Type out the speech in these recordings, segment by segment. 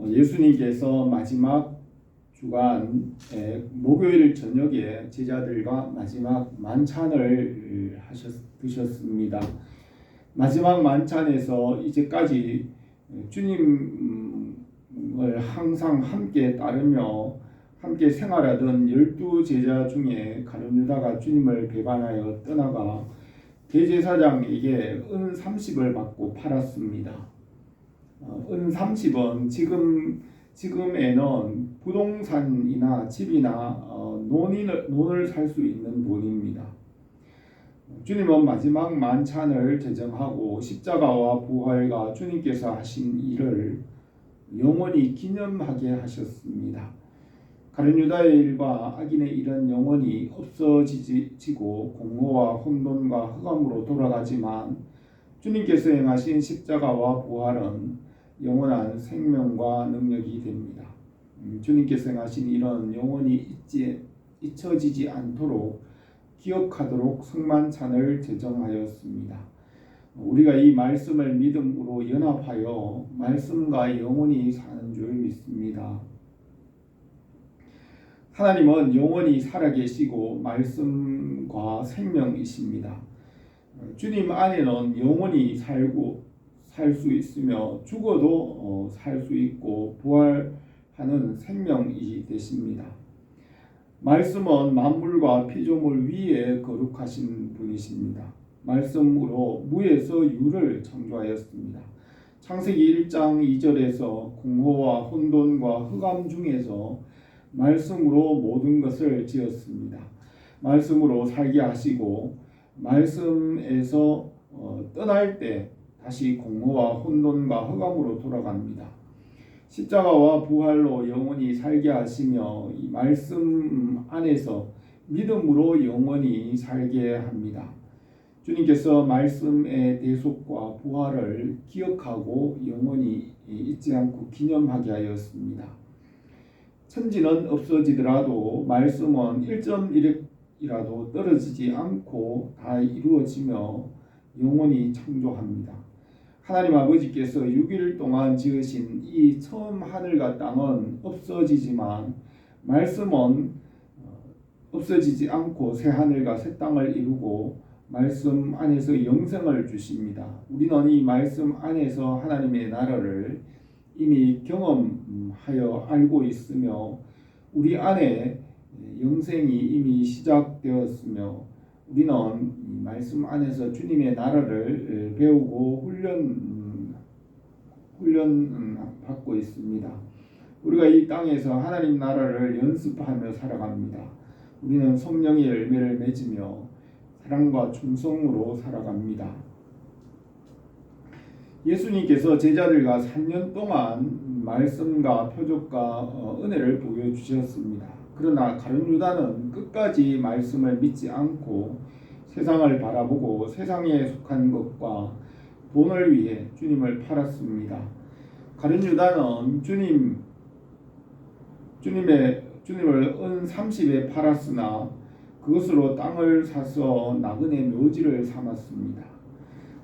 예수님께서 마지막 주간 목요일 저녁에 제자들과 마지막 만찬을 드셨습니다. 마지막 만찬에서 이제까지 주님을 항상 함께 따르며 함께 생활하던 12제자 중에 가룟 유다가 주님을 배반하여 떠나가 대제사장에게 은 30을 받고 팔았습니다. 은 30은 지금에는 부동산이나 집이나 논을 살 수 있는 돈입니다. 주님은 마지막 만찬을 제정하고 십자가와 부활과 주님께서 하신 일을 영원히 기념하게 하셨습니다. 가룟 유다의 일과 악인의 일은 영원히 없어지고 공허와 혼돈과 흑암으로 돌아가지만 주님께서 행하신 십자가와 부활은 영원한 생명과 능력이 됩니다. 주님께서 행하신 일은 영원히 잊혀지지 않도록 기억하도록 성만찬을 제정하였습니다. 우리가 이 말씀을 믿음으로 연합하여 말씀과 영원히 사는 줄 믿습니다. 하나님은 영원히 살아계시고 말씀과 생명이십니다. 주님 안에는 영원히 살 수 있으며 죽어도 살 수 있고 부활하는 생명이 되십니다. 말씀은 만물과 피조물 위에 거룩하신 분이십니다. 말씀으로 무에서 유를 창조하였습니다. 창세기 1장 2절에서 공허와 혼돈과 흑암 중에서 말씀으로 모든 것을 지었습니다. 말씀으로 살게 하시고 말씀에서 떠날 때 다시 공허와 혼돈과 흑암으로 돌아갑니다. 십자가와 부활로 영원히 살게 하시며 이 말씀 안에서 믿음으로 영원히 살게 합니다. 주님께서 말씀의 대속과 부활을 기억하고 영원히 잊지 않고 기념하게 하였습니다. 천지는 없어지더라도 말씀은 1.1이라도 떨어지지 않고 다 이루어지며 영원히 창조합니다. 하나님 아버지께서 6일 동안 지으신 이 처음 하늘과 땅은 없어지지만 말씀은 없어지지 않고 새 하늘과 새 땅을 이루고 말씀 안에서 영생을 주십니다. 우리는 이 말씀 안에서 하나님의 나라를 이미 경험하여 알고 있으며 우리 안에 영생이 이미 시작되었으며 우리는 이 말씀 안에서 주님의 나라를 배우고 훈련 받고 있습니다. 우리가 이 땅에서 하나님 나라를 연습하며 살아갑니다. 우리는 성령의 열매를 맺으며 사랑과 충성으로 살아갑니다. 예수님께서 제자들과 3년 동안 말씀과 표적과 은혜를 보여주셨습니다. 그러나 가룟 유다는 끝까지 말씀을 믿지 않고 세상을 바라보고 세상에 속한 것과 돈을 위해 주님을 팔았습니다. 가룟 유다는 주님을 은 30에 팔았으나 그것으로 땅을 사서 나그네 묘지를 삼았습니다.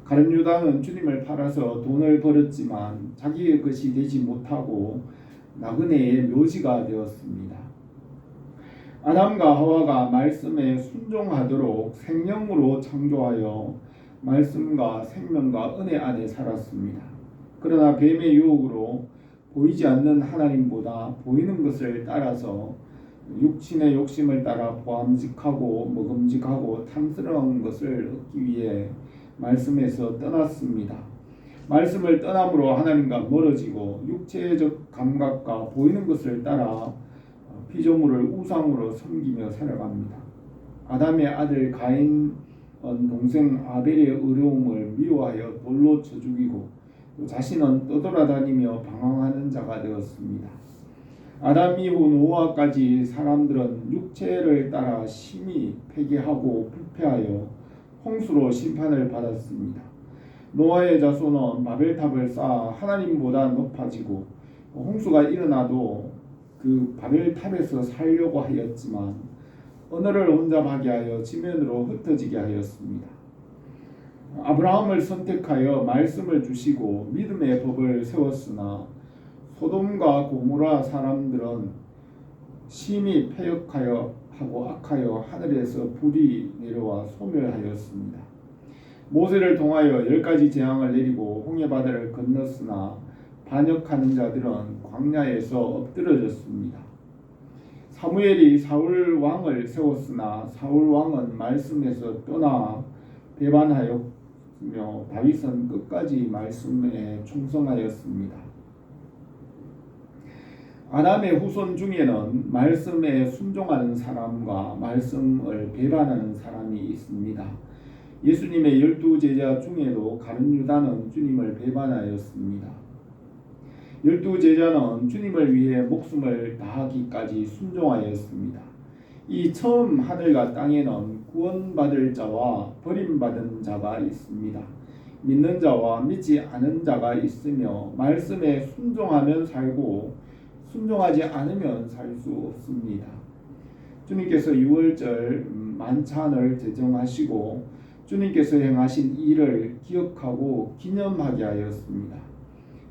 가룟 유다는 주님을 팔아서 돈을 벌었지만 자기의 것이 되지 못하고 나그네의 묘지가 되었습니다. 아담과 하와가 말씀에 순종하도록 생명으로 창조하여 말씀과 생명과 은혜 안에 살았습니다. 그러나 뱀의 유혹으로 보이지 않는 하나님보다 보이는 것을 따라서 육신의 욕심을 따라 보암직하고 먹음직하고 탐스러운 것을 얻기 위해 말씀에서 떠났습니다. 말씀을 떠남으로 하나님과 멀어지고 육체적 감각과 보이는 것을 따라 피조물을 우상으로 섬기며 살아갑니다. 아담의 아들 가인은 동생 아벨의 의로움을 미워하여 돌로 쳐 죽이고 또 자신은 떠돌아다니며 방황하는 자가 되었습니다. 아담 이후 노아까지 사람들은 육체를 따라 심히 패괴하고 부패하여 홍수로 심판을 받았습니다. 노아의 자손은 바벨탑을 쌓아 하나님보다 높아지고 홍수가 일어나도 그 바벨탑에서 살려고 하였지만 언어를 혼잡하게 하여 지면으로 흩어지게 하였습니다. 아브라함을 선택하여 말씀을 주시고 믿음의 법을 세웠으나 소돔과 고모라 사람들은 심히 패역하여 하고 악하여 하늘에서 불이 내려와 소멸하였습니다. 모세를 통하여 10가지 재앙을 내리고 홍해바다를 건넜으나 반역하는 자들은 광야에서 엎드러졌습니다. 사무엘이 사울 왕을 세웠으나 사울 왕은 말씀에서 떠나 배반하였으며 다윗은 끝까지 말씀에 충성하였습니다. 아담의 후손 중에는 말씀에 순종하는 사람과 말씀을 배반하는 사람이 있습니다. 예수님의 12제자 중에도 가룟 유다는 주님을 배반하였습니다. 12제자는 주님을 위해 목숨을 다하기까지 순종하였습니다. 이 처음 하늘과 땅에는 구원받을 자와 버림받은 자가 있습니다. 믿는 자와 믿지 않은 자가 있으며 말씀에 순종하면 살고 순종하지 않으면 살 수 없습니다. 주님께서 유월절 만찬을 제정하시고 주님께서 행하신 일을 기억하고 기념하게 하였습니다.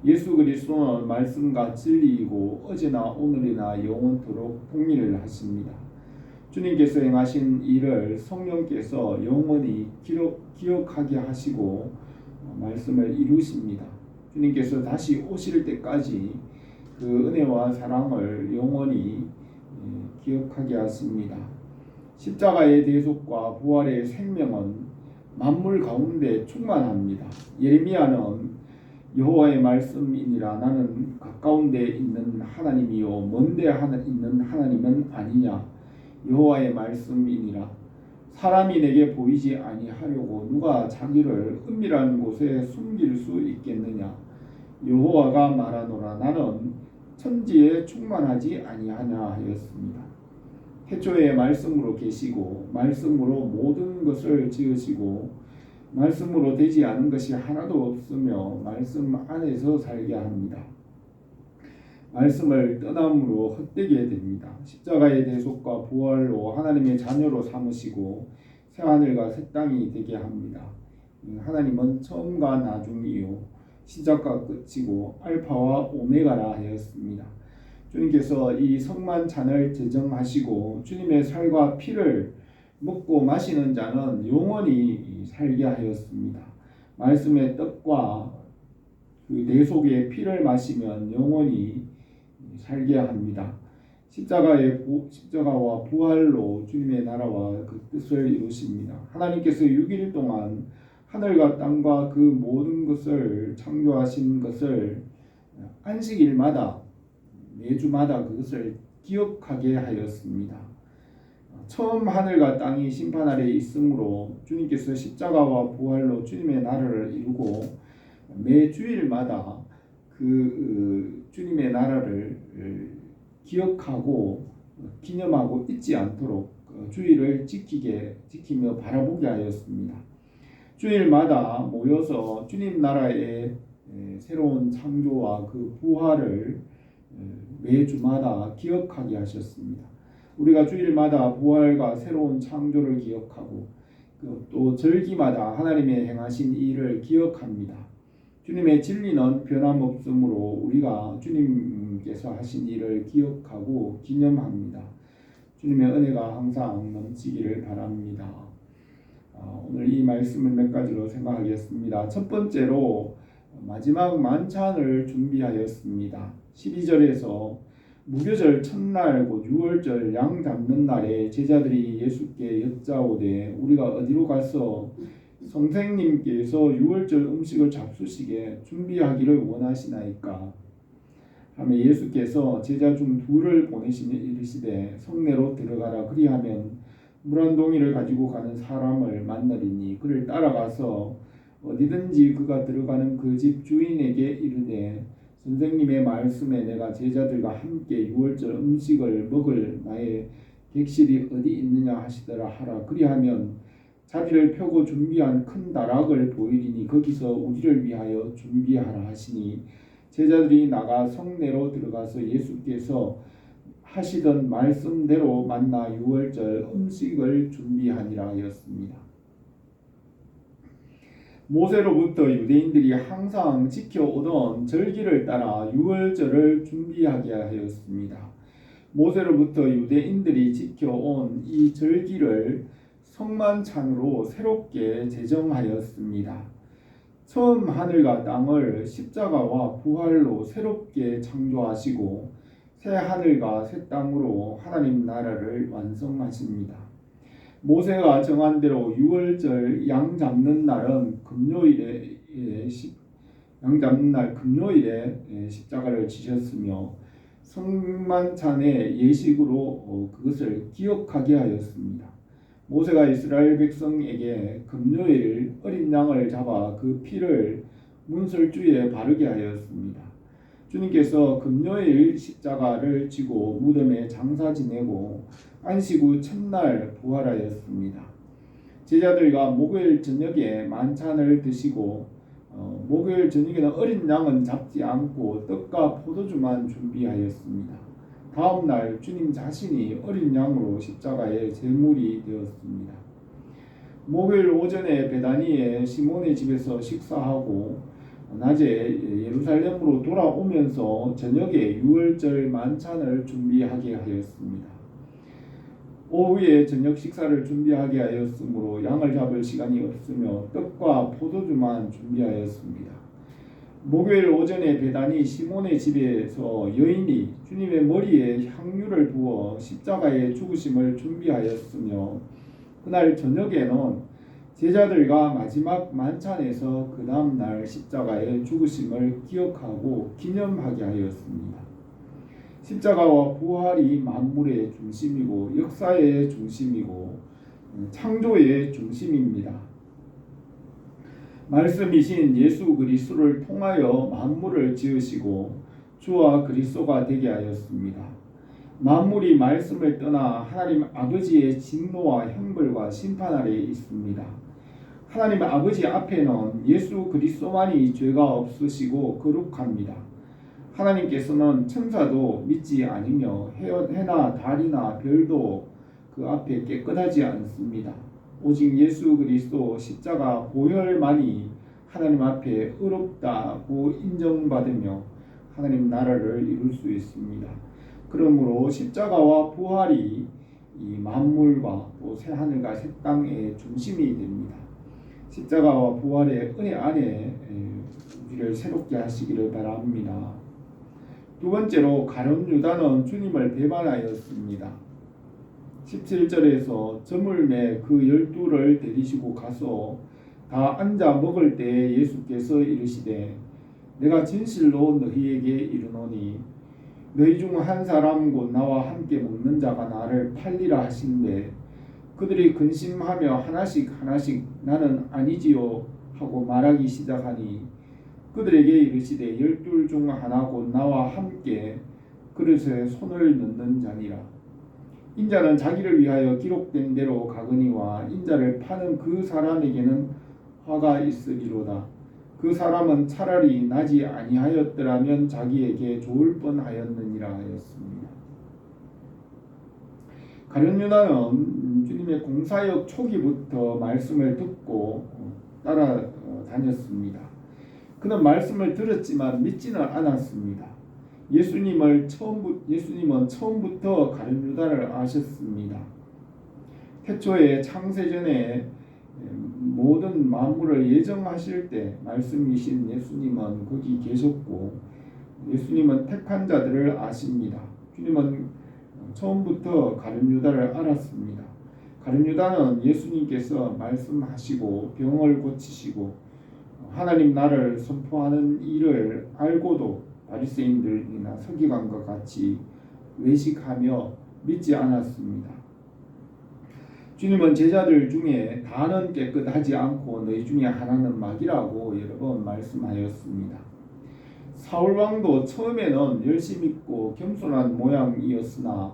예수 그리스도는 말씀과 진리이고 어제나 오늘이나 영원토록 동일을 하십니다. 주님께서 행하신 일을 성령께서 영원히 기억하게 하시고 말씀을 이루십니다. 주님께서 다시 오실 때까지 그 은혜와 사랑을 영원히 기억하게 하십니다. 십자가의 대속과 부활의 생명은 만물 가운데 충만합니다. 예레미야는 여호와의 말씀이니라 나는 가까운 데 있는 하나님이요 먼 데 있는 하나님은 아니냐. 여호와의 말씀이니라 사람이 내게 보이지 아니하려고 누가 자기를 은밀한 곳에 숨길 수 있겠느냐. 여호와가 말하노라 나는 천지에 충만하지 아니하냐 하였습니다. 태초에 말씀으로 계시고 말씀으로 모든 것을 지으시고 말씀으로 되지 않은 것이 하나도 없으며 말씀 안에서 살게 합니다. 말씀을 떠남으로 헛되게 됩니다. 십자가의 대속과 부활로 하나님의 자녀로 삼으시고 새하늘과 새 땅이 되게 합니다. 하나님은 처음과 나중이요 시작과 끝이고 알파와 오메가라 하였습니다. 주님께서 이 성만찬을 제정하시고 주님의 살과 피를 먹고 마시는 자는 영원히 살게 하였습니다. 말씀의 떡과 그 대속의 피를 마시면 영원히 살게 합니다. 십자가와 부활로 주님의 나라와 그 뜻을 이루십니다. 하나님께서 6일 동안 하늘과 땅과 그 모든 것을 창조하신 것을 안식일마다 매주마다 그것을 기억하게 하였습니다. 처음 하늘과 땅이 심판 아래 있으므로 주님께서 십자가와 부활로 주님의 나라를 이루고 매주일마다 그 주님의 나라를 기억하고 기념하고 잊지 않도록 주일을 지키며 바라보게 하였습니다. 주일마다 모여서 주님 나라의 새로운 창조와 그 부활을 매주마다 기억하게 하셨습니다. 우리가 주일마다 부활과 새로운 창조를 기억하고 또 절기마다 하나님의 행하신 일을 기억합니다. 주님의 진리는 변함없으므로 우리가 주님께서 하신 일을 기억하고 기념합니다. 주님의 은혜가 항상 넘치기를 바랍니다. 오늘 이 말씀을 몇 가지로 생각하겠습니다. 첫 번째로 마지막 만찬을 준비하였습니다. 12절에서 무교절 첫날 곧 유월절 양 잡는 날에 제자들이 예수께 여짜오되 우리가 어디로 가서 선생님께서 유월절 음식을 잡수시게 준비하기를 원하시나이까 하며 예수께서 제자 중 둘을 보내시며 이르시되 성내로 들어가라. 그리하면 물 한 동이를 가지고 가는 사람을 만나리니 그를 따라가서 어디든지 그가 들어가는 그 집 주인에게 이르되 선생님의 말씀에 내가 제자들과 함께 유월절 음식을 먹을 나의 객실이 어디 있느냐 하시더라 하라. 그리하면 자리를 펴고 준비한 큰 다락을 보이리니 거기서 우리를 위하여 준비하라 하시니 제자들이 나가 성내로 들어가서 예수께서 하시던 말씀대로 만나 유월절 음식을 준비하니라 하였습니다. 모세로부터 유대인들이 항상 지켜오던 절기를 따라 유월절을 준비하게 하였습니다. 모세로부터 유대인들이 지켜온 이 절기를 성만찬으로 새롭게 제정하였습니다. 처음 하늘과 땅을 십자가와 부활로 새롭게 창조하시고 새 하늘과 새 땅으로 하나님 나라를 완성하십니다. 모세가 정한 대로 유월절 양 잡는 날은 양 잡는 날 금요일에 십자가를 지셨으며 성만찬의 예식으로 그것을 기억하게 하였습니다. 모세가 이스라엘 백성에게 금요일 어린 양을 잡아 그 피를 문설주에 바르게 하였습니다. 주님께서 금요일 십자가를 지고 무덤에 장사 지내고 안식 후 첫날 부활하였습니다. 제자들과 목요일 저녁에 만찬을 드시고 목요일 저녁에는 어린 양은 잡지 않고 떡과 포도주만 준비하였습니다. 다음 날 주님 자신이 어린 양으로 십자가의 제물이 되었습니다. 목요일 오전에 베다니의 시몬의 집에서 식사하고 낮에 예루살렘으로 돌아오면서 저녁에 유월절 만찬을 준비하게 하였습니다. 오후에 저녁 식사를 준비하게 하였으므로 양을 잡을 시간이 없으며 떡과 포도주만 준비하였습니다. 목요일 오전에 베다니 시몬의 집에서 여인이 주님의 머리에 향유를 부어 십자가의 죽으심을 준비하였으며 그날 저녁에는 제자들과 마지막 만찬에서 그 다음 날 십자가의 죽으심을 기억하고 기념하게 하였습니다. 십자가와 부활이 만물의 중심이고 역사의 중심이고 창조의 중심입니다. 말씀이신 예수 그리스도를 통하여 만물을 지으시고 주와 그리스도가 되게 하였습니다. 만물이 말씀을 떠나 하나님 아버지의 진노와 형벌과 심판 아래에 있습니다. 하나님 아버지 앞에는 예수 그리스도만이 죄가 없으시고 거룩합니다. 하나님께서는 천사도 믿지 않으며 해나 달이나 별도 그 앞에 깨끗하지 않습니다. 오직 예수 그리스도 십자가 보혈만이 하나님 앞에 의롭다고 인정받으며 하나님 나라를 이룰 수 있습니다. 그러므로 십자가와 부활이 이 만물과 또 새 하늘과 새 땅의 중심이 됩니다. 십자가와 부활의 은혜 안에 우리를 새롭게 하시기를 바랍니다. 두 번째로 가룟 유다는 주님을 배반하였습니다. 17절에서 점을 매 그 12를 데리시고 가서 다 앉아 먹을 때에 예수께서 이르시되 내가 진실로 너희에게 이르노니 너희 중 한 사람 곧 나와 함께 먹는 자가 나를 팔리라 하신대 그들이 근심하며 하나씩 나는 아니지요 하고 말하기 시작하니 그들에게 이르시되 12 중 하나 곧 나와 함께 그릇에 손을 넣는 자니라. 인자는 자기를 위하여 기록된 대로 가거니와 인자를 파는 그 사람에게는 화가 있으리로다. 그 사람은 차라리 나지 아니하였더라면 자기에게 좋을 뻔하였느니라 하였습니다. 가룟 유다는 주님의 공사역 초기부터 말씀을 듣고 따라다녔습니다. 그는 말씀을 들었지만 믿지는 않았습니다. 예수님은 처음부터 가룟 유다를 아셨습니다. 태초에 창세전에 모든 만물을 예정하실 때 말씀이신 예수님은 거기 계셨고 예수님은 택한 자들을 아십니다. 주님은 처음부터 가룟 유다를 알았습니다. 가룟 유다는 예수님께서 말씀하시고 병을 고치시고 하나님 나라를 선포하는 일을 알고도 바리새인들이나 서기관과 같이 외식하며 믿지 않았습니다. 주님은 제자들 중에 다는 깨끗하지 않고 너희 중에 하나는 마귀라고 여러 번 말씀하였습니다. 사울왕도 처음에는 열심히 믿고 겸손한 모양이었으나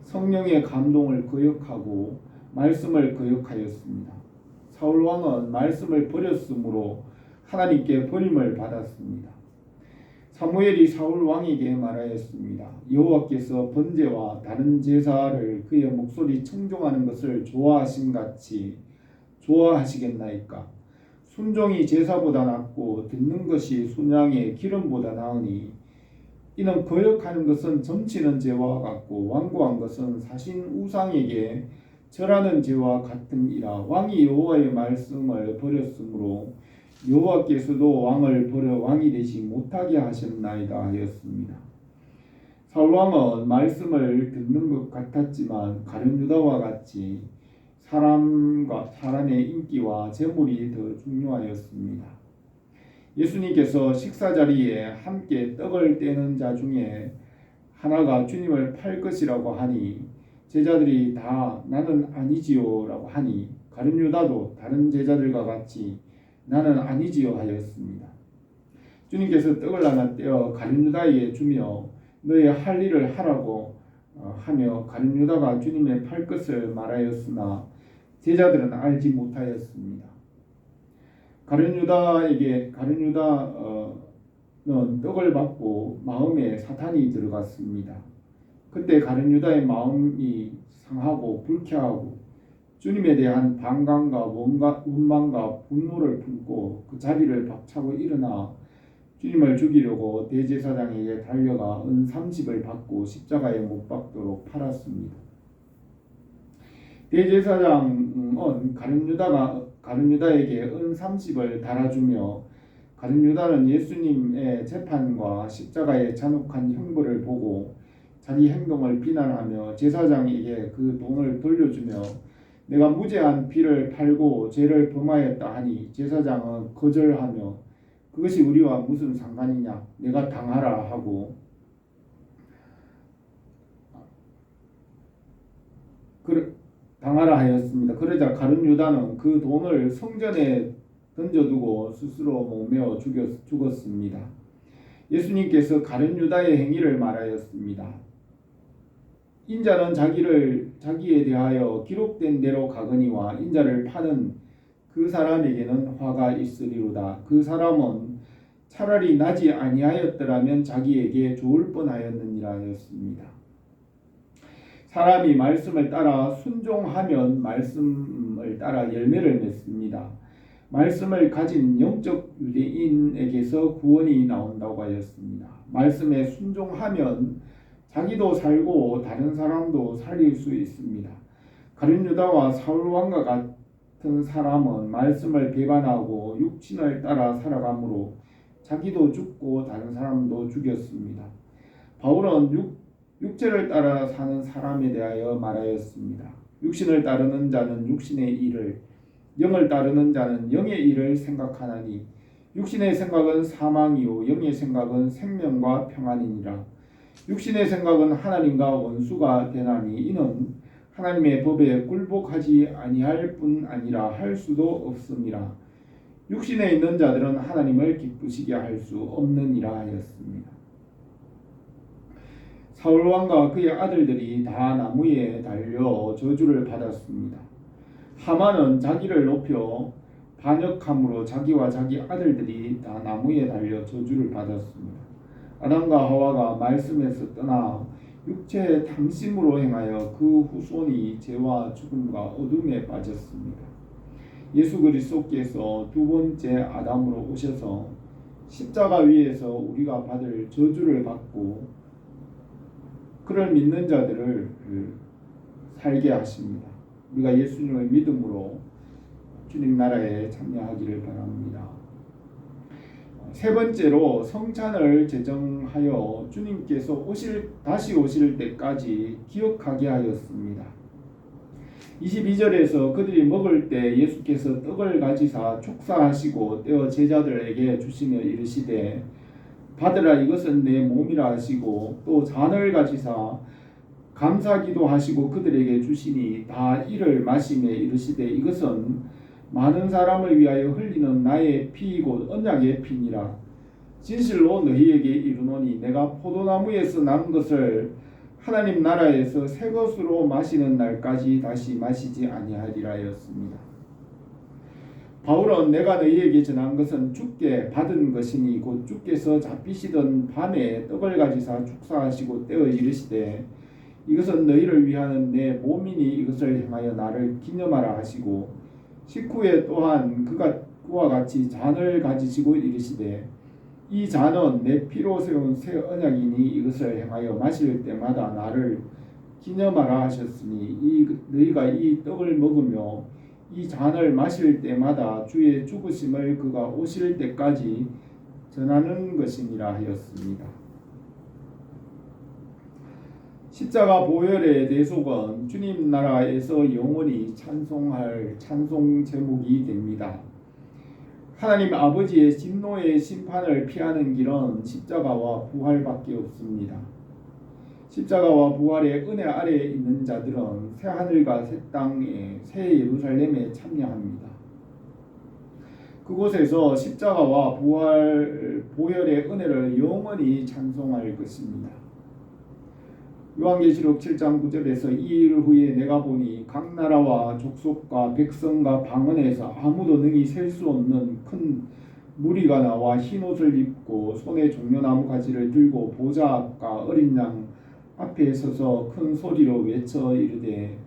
성령의 감동을 거역하고 말씀을 거역하였습니다. 사울왕은 말씀을 버렸으므로 하나님께 버림을 받았습니다. 사무엘이 사울왕에게 말하였습니다. 여호와께서 번제와 다른 제사를 그의 목소리 청종하는 것을 좋아하심같이 좋아하시겠나이까? 순종이 제사보다 낫고 듣는 것이 순양의 기름보다 나으니 이는 거역하는 것은 점치는 죄와 같고 완고한 것은 사신 우상에게 절하는 죄와 같음이라. 왕이 여호와의 말씀을 버렸으므로 여호와께서도 왕을 버려 왕이 되지 못하게 하셨나이다 하였습니다. 사울왕은 말씀을 듣는 것 같았지만 가룟 유다와 같이 사람의 인기와 재물이 더 중요하였습니다. 예수님께서 식사자리에 함께 떡을 떼는 자 중에 하나가 주님을 팔 것이라고 하니 제자들이 다 나는 아니지요 라고 하니 가룟 유다도 다른 제자들과 같이 나는 아니지요 하였습니다. 주님께서 떡을 하나 떼어 가룟 유다에게 주며 너의 할 일을 하라고 하며 가룟 유다가 주님의 팔 것을 말하였으나 제자들은 알지 못하였습니다. 가룟 유다는 떡을 받고 마음에 사탄이 들어갔습니다. 그때 가룟 유다의 마음이 상하고 불쾌하고 주님에 대한 반감과 원망과 분노를 품고 그 자리를 박차고 일어나 주님을 죽이려고 대제사장에게 달려가 은 30을 받고 십자가에 못 박도록 팔았습니다. 대제사장은 가룟 유다에게 은 30을 달아주며 가룟 유다는 예수님의 재판과 십자가의 잔혹한 형벌을 보고 자기 행동을 비난하며 제사장에게 그 돈을 돌려주며 내가 무죄한 피를 팔고 죄를 범하였다 하니 제사장은 거절하며 그것이 우리와 무슨 상관이냐 내가 당하라 하고 당하라 하였습니다. 그러자 가룟 유다는 그 돈을 성전에 던져두고 스스로 목매어 죽었습니다. 예수님께서 가룟 유다의 행위를 말하였습니다. 인자는 자기에 대하여 기록된 대로 가거니와 인자를 파는 그 사람에게는 화가 있으리로다. 그 사람은 차라리 나지 아니하였더라면 자기에게 좋을 뻔하였느니라 하였습니다. 사람이 말씀을 따라 순종하면 말씀을 따라 열매를 맺습니다. 말씀을 가진 영적 유대인에게서 구원이 나온다고 하였습니다. 말씀에 순종하면 자기도 살고 다른 사람도 살릴 수 있습니다. 가룟 유다와 사울 왕과 같은 사람은 말씀을 배반하고 육신을 따라 살아가므로 자기도 죽고 다른 사람도 죽였습니다. 바울은 육체를 따라 사는 사람에 대하여 말하였습니다. 육신을 따르는 자는 육신의 일을, 영을 따르는 자는 영의 일을 생각하나니 육신의 생각은 사망이요 영의 생각은 생명과 평안이니라. 육신의 생각은 하나님과 원수가 되나니 이는 하나님의 법에 굴복하지 아니할 뿐 아니라 할 수도 없음이라. 육신에 있는 자들은 하나님을 기쁘시게 할 수 없느니라 하였습니다. 사울 왕과 그의 아들들이 다 나무에 달려 저주를 받았습니다. 하만은 자기를 높여 반역함으로 자기와 자기 아들들이 다 나무에 달려 저주를 받았습니다. 아담과 하와가 말씀에서 떠나 육체의 탐심으로 행하여 그 후손이 죄와 죽음과 어둠에 빠졌습니다. 예수 그리스도께서 두 번째 아담으로 오셔서 십자가 위에서 우리가 받을 저주를 받고 그를 믿는 자들을 살게 하십니다. 우리가 예수님을 믿음으로 주님 나라에 참여하기를 바랍니다. 세 번째로 성찬을 제정하여 주님께서 다시 오실 때까지 기억하게 하였습니다. 22절에서 그들이 먹을 때 예수께서 떡을 가지사 축사하시고 떼어 제자들에게 주시며 이르시되 받으라 이것은 내 몸이라 하시고 또 잔을 가지사 감사기도 하시고 그들에게 주시니 다 이를 마시며 이르시되 이것은 많은 사람을 위하여 흘리는 나의 피 곧 언약의 피니라. 진실로 너희에게 이르노니 내가 포도나무에서 난 것을 하나님 나라에서 새 것으로 마시는 날까지 다시 마시지 아니하리라 하였습니다. 바울은 내가 너희에게 전한 것은 주께 받은 것이니 곧 주께서 잡히시던 밤에 떡을 가지사 축사하시고 떼어 이르시되 이것은 너희를 위하는 내 몸이니 이것을 행하여 나를 기념하라 하시고 식후에 또한 그와 같이 잔을 가지시고 이르시되 이 잔은 내 피로 세운 새 언약이니 이것을 행하여 마실 때마다 나를 기념하라 하셨으니 너희가 이 떡을 먹으며 이 잔을 마실 때마다 주의 죽으심을 그가 오실 때까지 전하는 것이니라 하였습니다. 십자가 보혈의 대속은 주님 나라에서 영원히 찬송할 찬송 제목이 됩니다. 하나님 아버지의 진노의 심판을 피하는 길은 십자가와 부활밖에 없습니다. 십자가와 부활의 은혜 아래에 있는 자들은 새 하늘과 새 땅에 새 예루살렘에 참여합니다. 그곳에서 십자가와 보혈의 은혜를 영원히 찬송할 것입니다. 요한계시록 7장 9절에서 이 일 후에 내가 보니 각 나라와 족속과 백성과 방언에서 아무도 능히 셀 수 없는 큰 무리가 나와 흰 옷을 입고 손에 종려나무 가지를 들고 보좌 앞과 어린 양 앞에 서서 큰 소리로 외쳐 이르되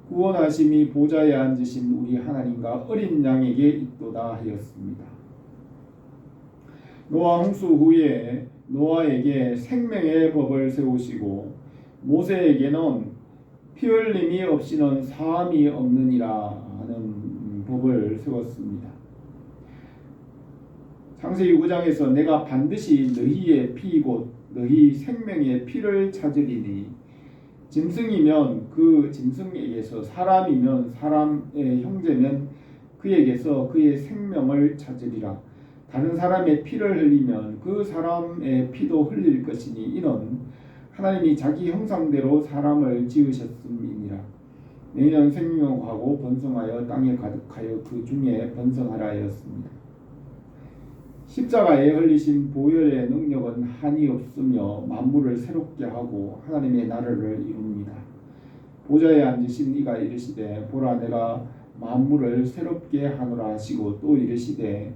구원하심이 보좌에 앉으신 우리 하나님과 어린 양에게 있도다 하였습니다. 노아 홍수 후에 노아에게 생명의 법을 세우시고 모세에게는 피 흘림이 없이는 사함이 없느니라 하는 법을 세웠습니다. 창세기 9장에서 내가 반드시 너희의 피 곧 너희 생명의 피를 찾으리니 짐승이면 그 짐승에게서 사람이면 사람의 형제면 그에게서 그의 생명을 찾으리라. 다른 사람의 피를 흘리면 그 사람의 피도 흘릴 것이니 이는 하나님이 자기 형상대로 사람을 지으셨음이니라. 내년 생명하고 번성하여 땅에 가득하여 그 중에 번성하라 하였습니다. 십자가에 흘리신 보혈의 능력은 한이 없으며 만물을 새롭게 하고 하나님의 나라를 이룹니다. 보좌에 앉으신 이가 이르시되 보라 내가 만물을 새롭게 하노라 하시고 또 이르시되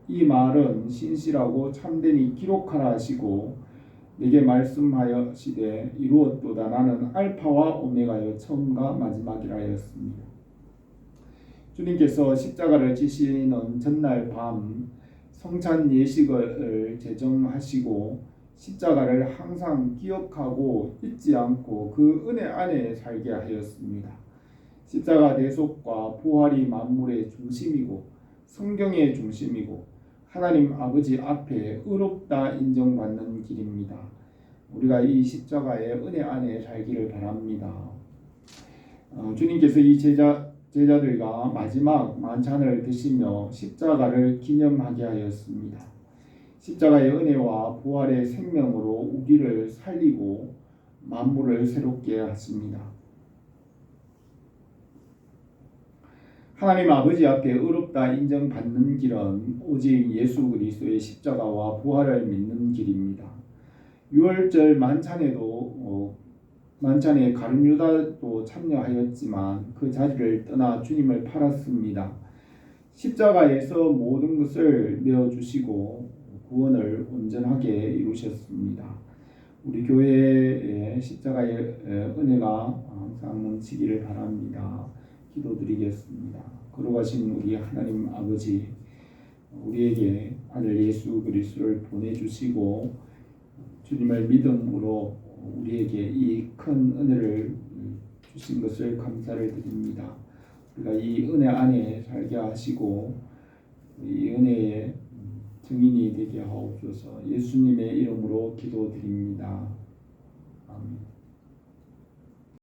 이 말은 신실하고 참되니 기록하라 하시고 내게 말씀하시되 이루었도다. 나는 알파와 오메가여 처음과 마지막이라 하였습니다. 주님께서 십자가를 지시는 전날 밤 성찬 예식을 제정하시고 십자가를 항상 기억하고 잊지 않고 그 은혜 안에 살게 하였습니다. 십자가 대속과 부활이 만물의 중심이고 성경의 중심이고 하나님 아버지 앞에 의롭다 인정받는 길입니다. 우리가 이 십자가의 은혜 안에 살기를 바랍니다. 주님께서 이 제자들과 마지막 만찬을 드시며 십자가를 기념하게 하였습니다. 십자가의 은혜와 부활의 생명으로 우리를 살리고 만물을 새롭게 하십니다. 하나님 아버지 앞에 의롭다 인정받는 길은 오직 예수 그리스도의 십자가와 부활을 믿는 길입니다. 유월절 만찬에 가룟 유다도 참여하였지만 그 자리를 떠나 주님을 팔았습니다. 십자가에서 모든 것을 내어주시고 구원을 온전하게 이루셨습니다. 우리 교회의 십자가의 은혜가 항상 넘치기를 바랍니다. 기도드리겠습니다. 거룩하신 우리 하나님 아버지, 우리에게 아들 예수 그리스도를 보내주시고 주님을 믿음으로 우리에게 이 큰 은혜를 주신 것을 감사를 드립니다. 우리가 이 은혜 안에 살게 하시고 이 은혜의 증인이 되게 하옵소서. 예수님의 이름으로 기도드립니다.